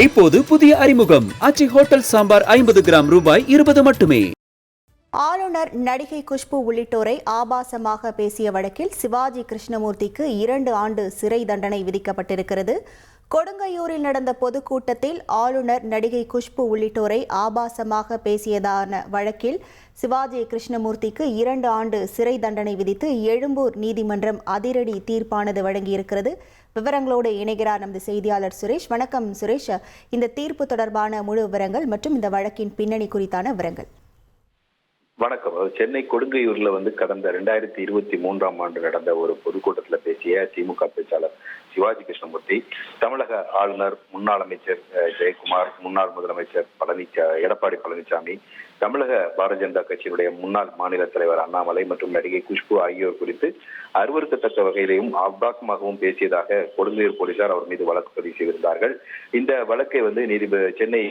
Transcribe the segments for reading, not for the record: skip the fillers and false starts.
இப்போது புதிய அறிமுகம் ஆச்சி ஹோட்டல் சாம்பார் 50 கிராம் ரூபாய் 20 மட்டுமே. ஆளுநர் நடிகை குஷ்பு உள்ளிட்டோரை ஆபாசமாக பேசிய வழக்கில் சிவாஜி கிருஷ்ணமூர்த்திக்கு 2 ஆண்டு சிறை தண்டனை விதிக்கப்பட்டிருக்கிறது. கொடுங்கையூரில் நடந்த பொதுக்கூட்டத்தில் ஆளுநர் நடிகை குஷ்பு உள்ளிட்டோரை ஆபாசமாக பேசியதான வழக்கில் சிவாஜி கிருஷ்ணமூர்த்திக்கு 2 ஆண்டு சிறை தண்டனை விதித்து எழும்பூர் நீதிமன்றம் அதிரடி தீர்ப்பானது வழங்கியிருக்கிறது. விவரங்களோடு இணைகிறார் நமது செய்தியாளர் சுரேஷ். வணக்கம் சுரேஷ், இந்த தீர்ப்பு தொடர்பான முழு விவரங்கள் மற்றும் இந்த வழக்கின் பின்னணி குறித்தான விவரங்கள். வணக்கம். சென்னை கொடுங்கையூர்ல கடந்த 2023ஆம் ஆண்டு நடந்த ஒரு பொதுக்கூட்டத்தில் பேசிய திமுக பேச்சாளர் சிவாஜி கிருஷ்ணமூர்த்தி, தமிழக ஆளுநர், முன்னாள் அமைச்சர் ஜெயக்குமார், முன்னாள் முதலமைச்சர் எடப்பாடி பழனிசாமி, தமிழக பாரதிய ஜனதா கட்சியினுடைய முன்னாள் மாநில தலைவர் அண்ணாமலை மற்றும் நடிகை குஷ்பு ஆகியோர் குறித்து அருவருக்கத்தக்க வகையிலையும் ஆபாசமாகவும் பேசியதாக கொடுங்கையூர் போலீசார் அவர் மீது வழக்கு பதிவு செய்திருந்தார்கள். இந்த வழக்கை சென்னை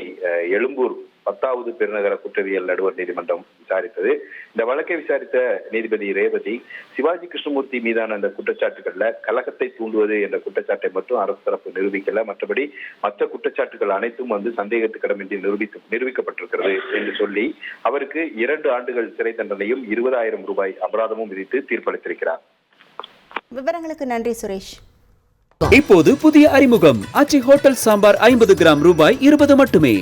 எழும்பூர் 10வது பெருநகர குற்றவியல் நடுவர் நீதிமன்றம் விசாரித்தது. இந்த வழக்கை விசாரித்த நீதிபதி ரேவதி, சிவாஜி கிருஷ்ணமூர்த்தி மீதான அந்த குற்றச்சாட்டுகள்ல கலகத்தை தூண்டுவது என்ற குற்றச்சாட்டை மட்டும் அரசு தரப்பு நிரூபிக்கல, மற்றபடி மற்ற குற்றச்சாட்டுகள் அனைத்தும் சந்தேகத்துக்கிடமின்றி நிரூபிக்கப்பட்டிருக்கிறது என்று சொல்லி அவருக்கு 2 ஆண்டுகள் சிறை தண்டனையும் 20,000 ரூபாய் அபராதமும் விதித்து தீர்ப்பளித்திருக்கிறார். விவரங்களுக்கு நன்றி சுரேஷ். இப்போது புதிய அறிமுகம் ஆச்சி ஹோட்டல் சாம்பார் 50 கிராம் ரூபாய் 20 மட்டுமே.